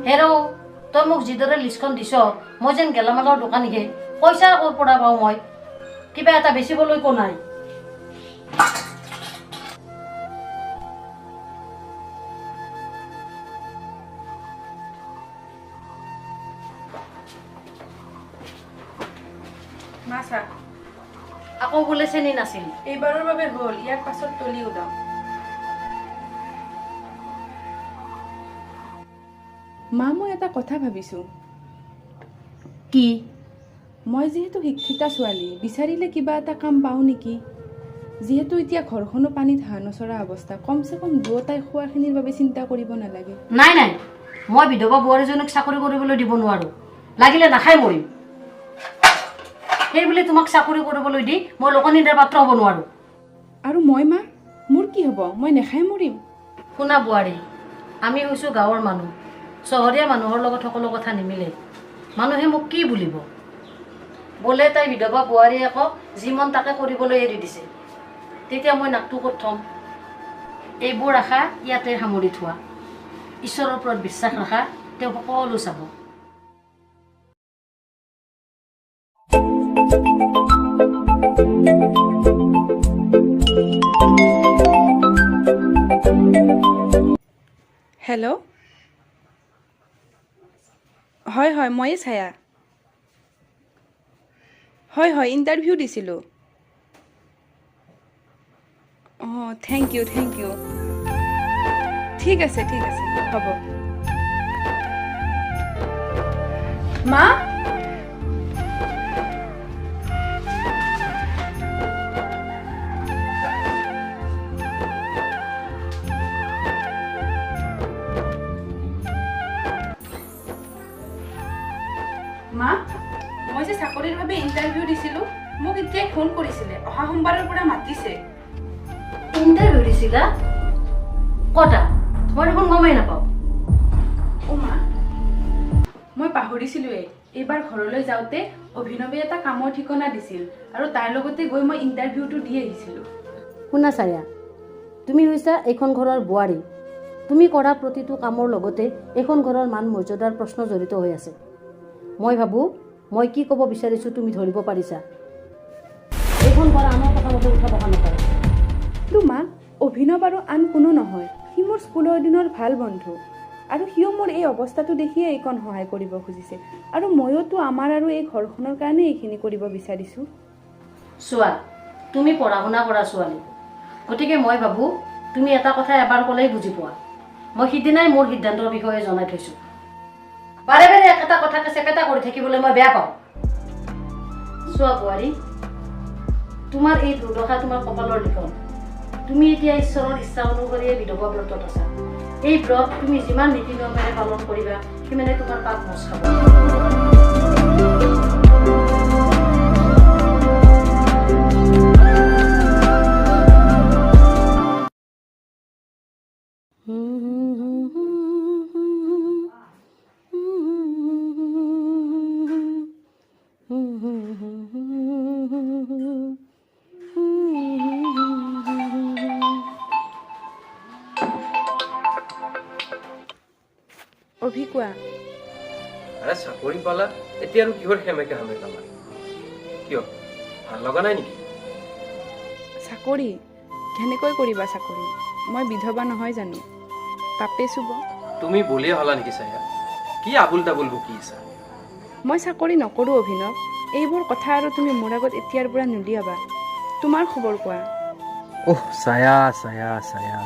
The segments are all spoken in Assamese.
হেৰো তই মোক যিদৰে লিষ্টখন দিছ মই যেন গেলামালৰ দোকানীহে পইচা ক'ৰ পৰা পাওঁ মই কিবা এটা বেচিবলৈ একো নাই মাছা আকৌ বোলে চেনি নাছিল এইবাৰৰ বাবে হ'ল ইয়াৰ পাছত তলি উদাম মা মই এটা কথা ভাবিছোঁ কি মই যিহেতু শিক্ষিতা ছোৱালী বিচাৰিলে কিবা এটা কাম পাওঁ নেকি যিহেতু এতিয়া ঘৰখনো পানীত হাঁহ নচৰা অৱস্থা কমচে কম দুয়োটাই খোৱাখিনিৰ বাবে চিন্তা কৰিব নালাগে নাই নাই মই বিধৱা বোৱাৰীজনীক চাকৰি কৰিবলৈ দিব নোৱাৰোঁ লাগিলে নাখাই মৰিম সেই বুলি তোমাক চাকৰি কৰিবলৈ দি মই লোকনিন্দাৰ পাত্ৰ হ'ব নোৱাৰোঁ আৰু মই মা মোৰ কি হ'ব মই নেখাই মৰিম শুনা বোৱাৰী আমি হৈছোঁ গাঁৱৰ মানুহ চহৰীয়া মানুহৰ লগত সকলো কথা নিমিলে মানুহে মোক কি বুলিব বোলে তাই বিধৱা বোৱাৰী আকৌ যি মন তাকে কৰিবলৈ এৰি দিছে তেতিয়া মই নাকটো ক'ত থ'ম এইবোৰ আশা ইয়াতে সামৰি থোৱা ঈশ্বৰৰ ওপৰত বিশ্বাস ৰখা তেওঁ সকলো চাব হেল্ল' হয় হয় ময়ে ছায়া হয় হয় ইণ্টাৰভিউ দিছিলোঁ অঁ থেংক ইউ ঠিক আছে হ'ব মা মা মই যে চাকৰিৰ বাবে ইণ্টাৰভিউ দিছিলোঁ মোক এতিয়াই ফোন কৰিছিলে অহা সোমবাৰৰ পৰা মাতিছে ইণ্টাৰভিউ দিছিলা কটা মই দেখোন গমেই নাপাওঁ অ' মা মই পাহৰিছিলোঁৱেই এইবাৰ ঘৰলৈ যাওঁতে অভিনৱে এটা কামৰ ঠিকনা দিছিল আৰু তাৰ লগতে গৈ মই ইণ্টাৰভিউটো দি আহিছিলোঁ শুনা ছায়া তুমি হৈছা এইখন ঘৰৰ বোৱাৰী তুমি কৰা প্ৰতিটো কামৰ লগতে এইখন ঘৰৰ মান মৰ্যাদাৰ প্ৰশ্ন জড়িত হৈ আছে মই ভাবোঁ মই কি ক'ব বিচাৰিছোঁ তুমি ধৰিব পাৰিছা এইখন ঘৰ আনৰ কথা মতে উঠা বহা নকৰে কিন্তু মা অভিনৱ আৰু আন কোনো নহয় সি মোৰ স্কুলৰ দিনৰ ভাল বন্ধু আৰু সিও মোৰ এই অৱস্থাটো দেখিয়ে এইকণ সহায় কৰিব খুজিছে আৰু ময়োতো আমাৰ আৰু এই ঘৰখনৰ কাৰণে এইখিনি কৰিব বিচাৰিছোঁ চোৱা তুমি পঢ়া শুনা কৰা ছোৱালী গতিকে মই ভাবোঁ তুমি এটা কথা এবাৰ ক'লেই বুজি পোৱা মই সিদিনাই মোৰ সিদ্ধান্তৰ বিষয়ে জনাই থৈছোঁ বাৰে বাৰে একেটা কথাকে চেপেটা কৰি থাকিবলৈ মই বেয়া পাওঁ চোৱা বোৱাৰী তোমাৰ এই দুৰ্দশা তোমাৰ কপালৰ লিখন তুমি এতিয়া ঈশ্বৰৰ ইচ্ছা অনুসৰিয়ে বিধৱা ব্ৰতত আছা এই ব্ৰত তুমি যিমান নীতি নিয়মেৰে পালন কৰিবা সিমানে তোমাৰ পাপ মোচ খাব অভিকোৱা আৰে চাকৰি পালা এতিয়া আৰু কিহৰ সেমেকে হামে পালা কিয় ভাল লগা নাই নেকি চাকৰি কেনেকৈ কৰিবা চাকৰি মই বিধৱা নহয় জানো পাপে চুব তুমি বলিয়ে হলা নেকি ছায়া কি আবুল তাবুল বকিছা মই চাকৰি নকৰোঁ অভিনৱ এইবোৰ কথা আৰু তুমি মোৰ আগত এতিয়াৰ পৰা নুলিয়াবা তোমাৰ খবৰ কোৱা অহ ছায়া ছায়া ছায়া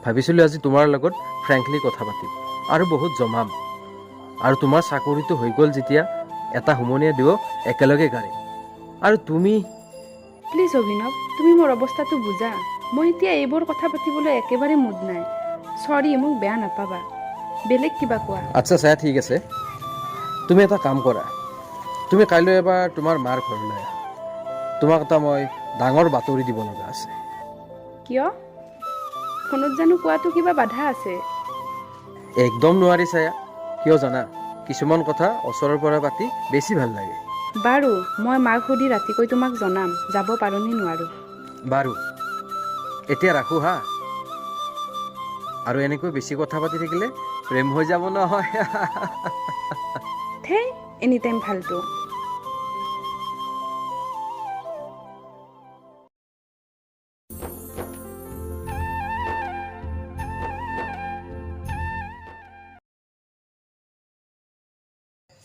ভাবিছিলোঁ আজি তোমাৰ লগত ফ্ৰেংকলি কথা পাতিম আৰু বহুত জমাম আৰু তোমাৰ চাকৰিটো হৈ গ'ল যেতিয়া এটা হুমনিয়া দিব একেলগে গাড়ীম আৰু তুমি প্লিজ অভিনৱ তুমি মোৰ অৱস্থাটো বুজা মই এতিয়া এইবোৰ কথা পাতিবলৈ একেবাৰে মুড নাই চৰি মোক বেয়া নাপাবা বেলেগ কিবা কোৱা আচ্ছা ছায়া ঠিক আছে তুমি এটা কাম কৰা তুমি কাইলৈ এবাৰ তোমাৰ মাৰ ঘৰলৈ আহা তোমাক এটা মই ডাঙৰ বাতৰি দিব লগা আছে কিয় ফোনত জানো কোৱাটো কিবা বাধা আছে? একদম নোৱাৰি ছায়া। কিয় জানা, কিছুমান কথা ওচৰৰ পৰা পাতি বেছি ভাল লাগে। বাৰু মই মাক সুধি ৰাতিকৈ তোমাক জনাম যাব পাৰোঁ নে নোৱাৰোঁ। বাৰু এতিয়া ৰাখোঁ হা। আৰু এনেকৈ বেছি কথা পাতি থাকিলে প্ৰেম হৈ যাব নহয়। থে এনি টাইম ফাল্টু।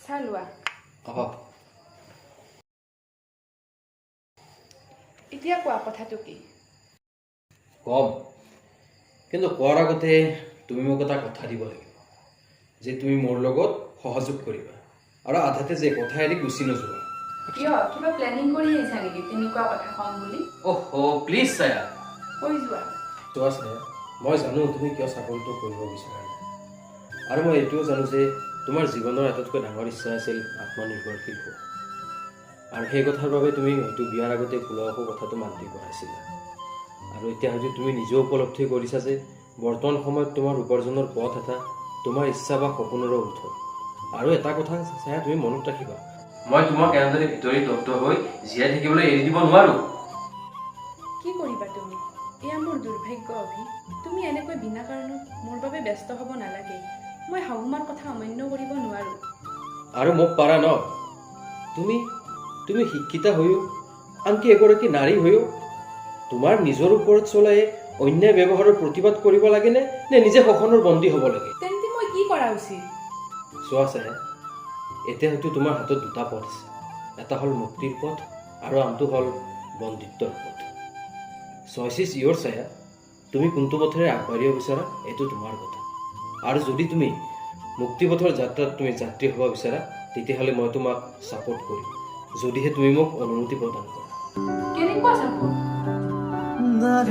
চাহ লোৱা। এতিয়া কোৱা কথাটো কি? কম, কিন্তু কোৱাৰ আগতে তুমি মোক এটা কথা দিব লাগিব যে তুমি মোৰ লগত সহযোগ কৰিবা আৰু আধাতে যে কথা এৰি গুচি নোযোৱা। কিয় কিবা প্লেনিং কৰি আহিছা নেকি তেনেকুৱা কথা কম বুলি? প্লিজ ছায়া। কৈ যোৱা। চোৱা ছায়া, মই জানো তুমি কিয় চাকৰিটো কৰিব বিচৰা নাই, আৰু মই এইটোও জানো যে তোমাৰ জীৱনৰ আটাইতকৈ ডাঙৰ ইচ্ছা আছিল আত্মনিৰ্ভৰশীল হোৱা, আৰু সেই কথাৰ বাবে তুমি হয়তো বিয়াৰ আগতে পুলকো কথাটো মান্তি কৰাইছিলা। আৰু এতিয়া হয়তো তুমি নিজেও উপলব্ধি কৰিছা যে বৰ্তমান সময়ত তোমাৰ উপাৰ্জনৰ পথ এটা তোমাৰ ইচ্ছা বা সপোনৰো উঠো। আৰু এটা কথা ছায়া, তুমি মনত ৰাখিবা, মই তোমাক এনেদৰে ভিতৰি দগ্ধ হৈ জীয়াই থাকিবলৈ এৰি দিব নোৱাৰো। কি কৰিবা তুমি? এয়া মোৰ দুৰ্ভাগ্য অভি। তুমি এনেকৈ বিনা কাৰণত মোৰ বাবে ব্যস্ত হ'ব নালাগে। মই শাহুমাৰ কথা অমান্য কৰিব নোৱাৰো। আৰু মোক পাৰা ন? তুমি শিক্ষিতা হৈও, আনকি এগৰাকী নাৰী হৈও তোমাৰ নিজৰ ওপৰত চলাই অন্যায় ব্যৱহাৰৰ প্ৰতিবাদ কৰিব লাগেনে, নে নিজে শোষণৰ বন্দী হ'ব লাগে? তেন্তে মই কি কৰা উচিত? চোৱা ছায়া, এতিয়া হয়তো তোমাৰ হাতত দুটা পথ আছে। এটা হ'ল মুক্তিৰ পথ আৰু আনটো হ'ল বন্দিত্বৰ পথ। চইচ ইজ ইয়ৰ ছায়া। তুমি কোনটো পথেৰে আগবাঢ়িব বিচাৰা এইটো তোমাৰ কথা। আৰু যদি তুমি মুক্তিপথৰ যাত্ৰাত তুমি যাত্ৰী হ'ব বিচাৰা, তেতিয়াহ'লে মই তোমাক ছাপোৰ্ট কৰিম, যদিহে তুমি মোক অনুমতি প্ৰদান কৰা। কেনেকুৱা চাপোৰ্ট?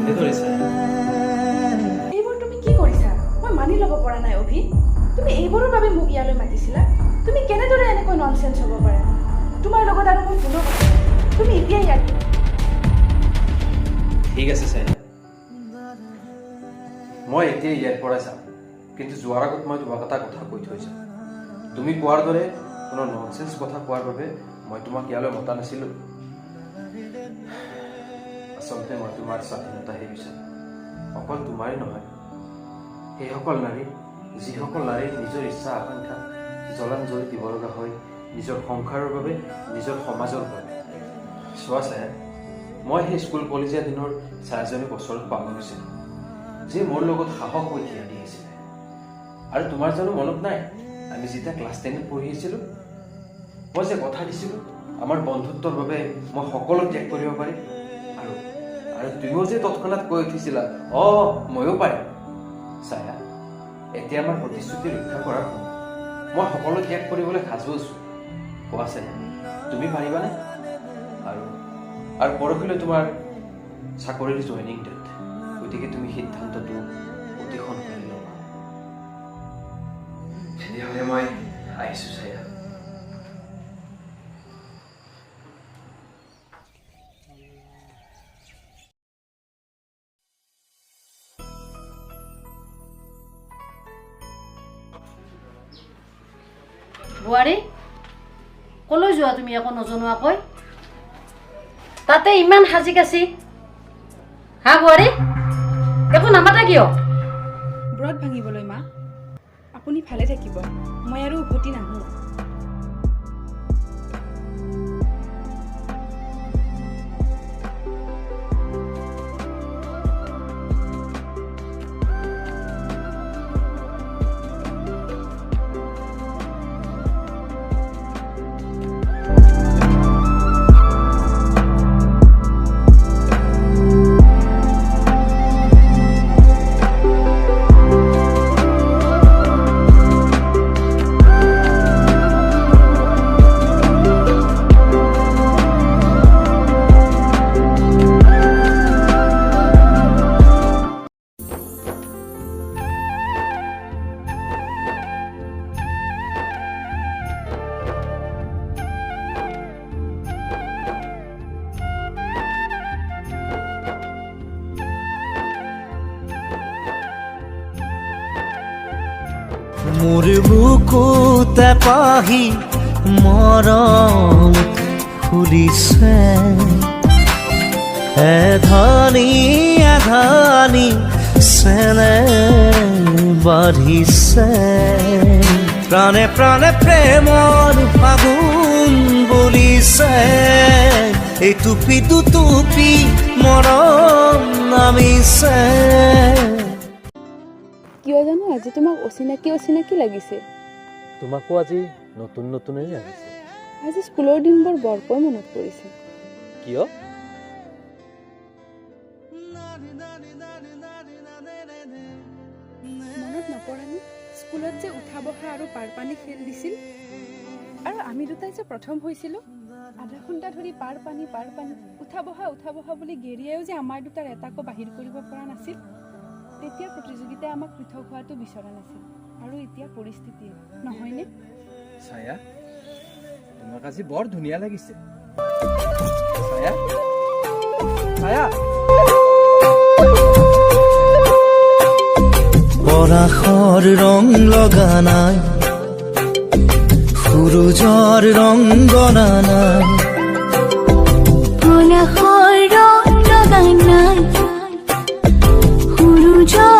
এনেদৰে ছায়া। এইবোৰ তুমি কি কৰিছা? মই মানি ল'ব পৰা নাই অভি। তুমি এইবোৰৰ বাবে মোক ইয়ালৈ মাতিছিলা? তুমি কেনেদৰে এনেকৈ ননচেন্স হ'ব পাৰা? তোমাৰ লগত আৰু মোৰ কোনো কথা নাই। তুমি এতিয়া ইয়াত ঠিক আছে ছায়া, মই এতিয়া ইয়াৰ পৰা যাম, কিন্তু যোৱাৰ আগত মই তোমাক এটা কথা কৈ থৈ যাম। তুমি কোৱাৰ দৰে কোনো ননচেন্স কথা কোৱাৰ বাবে মই তোমাক ইয়ালৈ মতা নাছিলোঁ। আচলতে মই তোমাৰ স্বাধীনতাহে বিচাৰোঁ, অকল তোমাৰে নহয়, সেইসকল নাৰী যিসকল নাৰীৰ নিজৰ ইচ্ছা আকাংক্ষা জলাঞ্জলি দিব লগা হয় নিজৰ সংসাৰৰ বাবে, নিজৰ সমাজৰ বাবে। চোৱা ছায়া, মই সেই স্কুল কলেজীয়া দিনৰ ছায়াজনীক ওচৰত পাব বিচাৰোঁ, যে মোৰ লগত সাহস হৈ থিয় দি আছিলে। আৰু তোমাৰ জানো মনত নাই, আমি যেতিয়া ক্লাছ 10ত পঢ়ি আছিলোঁ, মই যে কথা দিছিলোঁ আমাৰ বন্ধুত্বৰ বাবে মই সকলো ত্যাগ কৰিব পাৰিম। আৰু তুমিও যে তৎক্ষণাত কৈ উঠিছিলা, ময়ো পাৰিম। ছায়া, এতিয়া আমাৰ প্ৰতিশ্ৰুতি ৰক্ষা কৰাৰ সময়। মই সকলো ত্যাগ কৰিবলৈ সাজু আছোঁ। কোৱা ছায়া, তুমি পাৰিবানে? আৰু পৰহিলৈ তোমাৰ চাকৰিৰ জইনিং ডেট, গতিকে তুমি সিদ্ধান্তটো অতি সোনকালে ল'বা। তেতিয়াহ'লে মই আহিছোঁ ছায়া। বোৱাৰী, কলৈ যোৱা তুমি একো নজনোৱাকৈ? তাতে ইমান সাজি কাচি। হা বোৱাৰী, একো নামাতা কিয়? ব্ৰত ভাঙিবলৈ মা। আপুনি ভালে থাকিব, মই আৰু উভতি নাহোঁ। মোৰ বুকুতে পাহি মৰম ফুলিছে এধানি এধানি চেনে বাঢ়িছে প্ৰাণে প্ৰাণে প্ৰেমৰ ফাগুন বলিছে এই টুপি দুটুপি মৰম নামিছে কিয় জানো আজি তোমাক অচিনাকি অচিনাকি লাগিছে তোমাকো আজি নতুন নতুনেই লাগিছে আজি স্কুলৰ দিনবোৰ বৰকৈ মনত পৰিছে কিয় মনত নপৰেনে স্কুলত যে উঠা বহা আৰু পাৰ পানী খেল দিছিল আৰু আমি দুটাই যে প্ৰথম হৈছিলোঁ আধা ঘণ্টা ধৰি পাৰ পানী উঠা বহা বুলি গেৰিয়াইও যে আমাৰ দুটাৰ এটাকো বাহিৰ কৰিব পৰা নাছিল তেতিয়া প্ৰতিযোগিতাই আমাক পৃথক হোৱাটো বিচৰা নাছিল আৰু এতিয়া পৰিস্থিতিয়ে নহয়নে ছায়া তোমাক আজি বৰ ধুনীয়া লাগিছে ছায়া ছায়া পৰাশৰ ৰং লগা নাই সূৰুজৰ ৰং গনা নাই পৰাশৰ ৰং লগা নাই সূৰুজৰ